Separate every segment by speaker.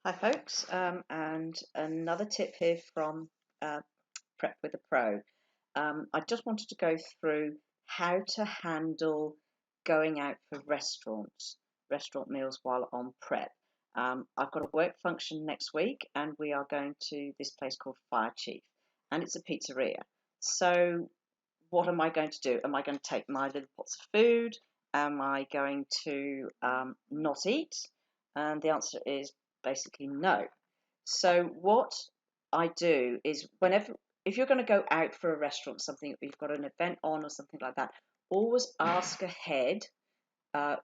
Speaker 1: Hi folks, and another tip here from Prep with a Pro. I just wanted to go through how to handle going out for restaurant meals while on prep. I've got a work function next week and we are going to this place called Fire Chief and it's a pizzeria. So what am I going to do? Am I going to take my little pots of food? Am I going to not eat? And the answer is basically no. So what I do is if you're going to go out for a restaurant, something you've got an event on or something like that, always ask ahead uh,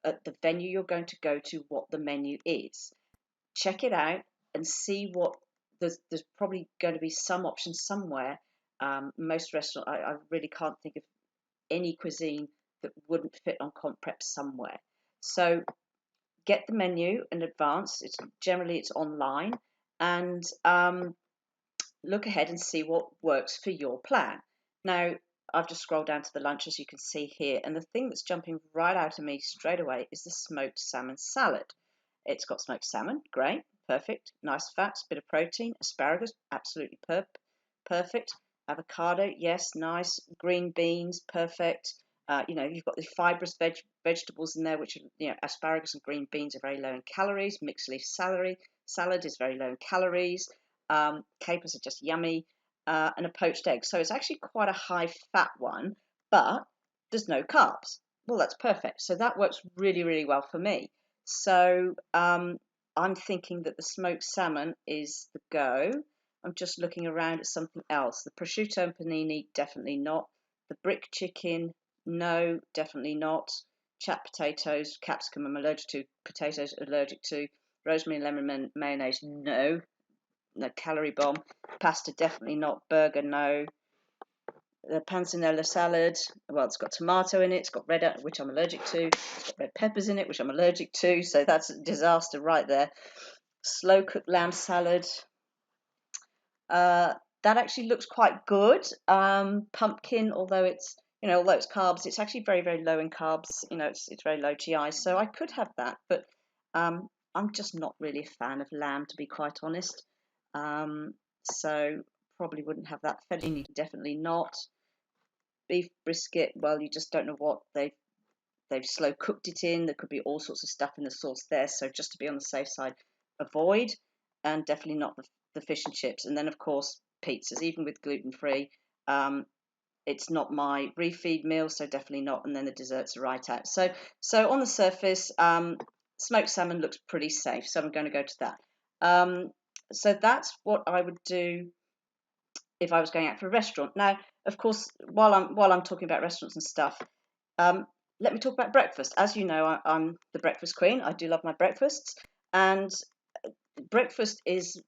Speaker 1: at the venue you're going to go to what the menu is. Check it out and see what there's probably going to be some options somewhere. Most restaurants, I really can't think of any cuisine that wouldn't fit on comp prep somewhere. So get the menu in advance. It's online, and look ahead and see what works for your plan. Now, I've just scrolled down to the lunch as you can see here, and the thing that's jumping right out of me straight away is the smoked salmon salad. It's got smoked salmon, great, perfect, nice fats, bit of protein, asparagus, absolutely perfect. Avocado, yes, nice. Green beans, perfect. You've got the fibrous vegetables in there, which are, asparagus and green beans are very low in calories. Mixed leaf salad is very low in calories. Capers are just yummy, and a poached egg. So it's actually quite a high fat one, but there's no carbs. Well, that's perfect. So that works really, really well for me. So I'm thinking that the smoked salmon is the go. I'm just looking around at something else. The prosciutto and panini, definitely not. The brick chicken, no, definitely not. Chapped potatoes, capsicum, I'm allergic to. Potatoes, allergic to. Rosemary and lemon mayonnaise, no. No calorie bomb. Pasta, definitely not. Burger, no. The panzanella salad, well, it's got tomato in it, it's got red, which I'm allergic to, it's got red peppers in it, which I'm allergic to, so that's a disaster right there. Slow cooked lamb salad, that actually looks quite good. Pumpkin, although it's carbs, it's actually very, very low in carbs. It's very low GI, so I could have that, but I'm just not really a fan of lamb, to be quite honest. So probably wouldn't have that. Fettuccine, definitely not. Beef brisket, well, you just don't know what they've slow cooked it in. There could be all sorts of stuff in the sauce there, so just to be on the safe side, avoid. And definitely not the fish and chips. And then of course pizzas, even with gluten free, it's not my refeed meal, so definitely not. And then the desserts are right out. So on the surface, smoked salmon looks pretty safe, so I'm going to go to that. So that's what I would do if I was going out for a restaurant. Now, of course, while I'm talking about restaurants and stuff, let me talk about breakfast. As you know, I'm the breakfast queen. I do love my breakfasts, and breakfast is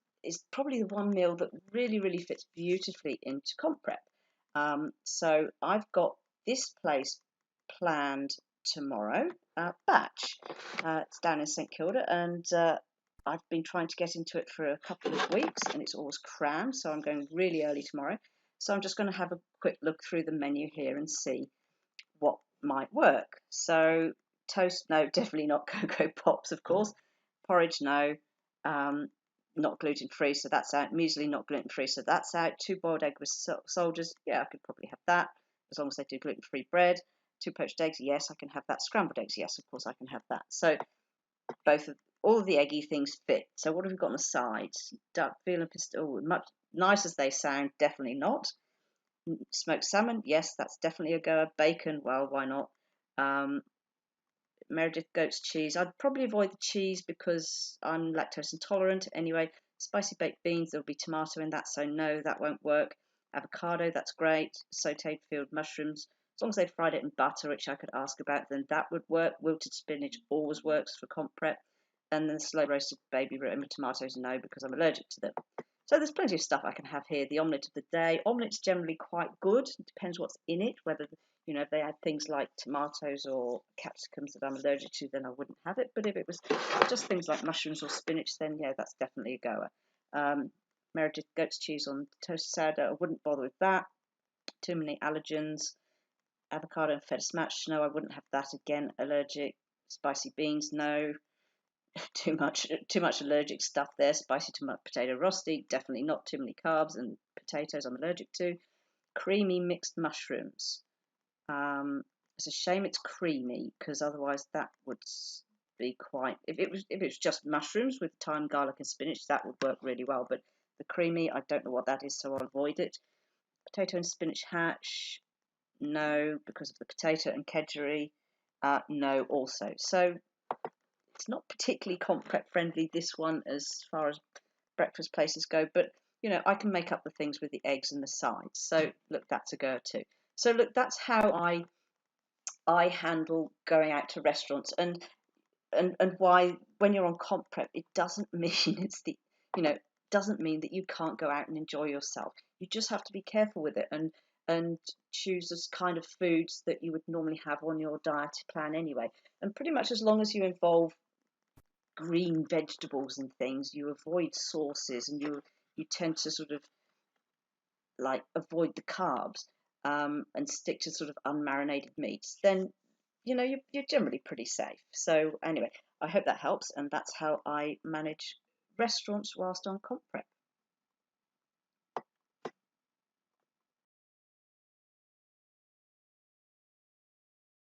Speaker 1: probably the one meal that really, really fits beautifully into comp prep. So I've got this place planned tomorrow, Batch. It's down in St Kilda, and I've been trying to get into it for a couple of weeks, and it's always crammed. So I'm going really early tomorrow. So I'm just going to have a quick look through the menu here and see what might work. So toast, no, definitely not. Cocoa Pops, of course. Porridge, no. Not gluten free, so that's out. Muesli, not gluten free, so that's out. 2 boiled egg with soldiers, yeah, I could probably have that as long as they do gluten free bread. 2 poached eggs, yes, I can have that. Scrambled eggs, yes, of course I can have that. So all of the eggy things fit. So what have we got on the sides? Duck, veal and pistol. Much nice as they sound, definitely not. Smoked salmon, yes, that's definitely a goer. Bacon, well, why not? Meredith goat's cheese. I'd probably avoid the cheese because I'm lactose intolerant. Anyway, spicy baked beans, there'll be tomato in that, so no, that won't work. Avocado, that's great. Sauteed field mushrooms, as long as they fried it in butter, which I could ask about, then that would work. Wilted spinach always works for comp prep. And then slow roasted baby Roma tomatoes, no, because I'm allergic to them. So there's plenty of stuff I can have here. The omelette of the day. Omelette's generally quite good. It depends what's in it, whether if they add things like tomatoes or capsicums that I'm allergic to, then I wouldn't have it. But if it was just things like mushrooms or spinach, then yeah, that's definitely a goer. Meredith goat's cheese on toasted sourdough, I wouldn't bother with that. Too many allergens. Avocado and feta smash, no, I wouldn't have that again. Allergic. Spicy beans, no. too much allergic stuff there. Spicy tomato potato rosti, definitely not. Too many carbs and potatoes I'm allergic to. Creamy mixed mushrooms. It's a shame it's creamy, because otherwise that would be quite. If it was just mushrooms with thyme, garlic, and spinach, that would work really well. But the creamy, I don't know what that is, so I'll avoid it. Potato and spinach hash, no, because of the potato and kedgeree, no, also. So it's not particularly comp prep friendly, this one, as far as breakfast places go, but I can make up the things with the eggs and the sides. So look, that's a go too. So look, that's how I handle going out to restaurants, and why, when you're on comp prep, it doesn't mean it's the you know doesn't mean that you can't go out and enjoy yourself. You just have to be careful with it, and choose this kind of foods that you would normally have on your diet plan anyway. And pretty much as long as you involve green vegetables and things, you avoid sauces, and you tend to sort of like avoid the carbs, and stick to sort of unmarinated meats, then you're generally pretty safe. So anyway, I hope that helps, and that's how I manage restaurants whilst on comp prep.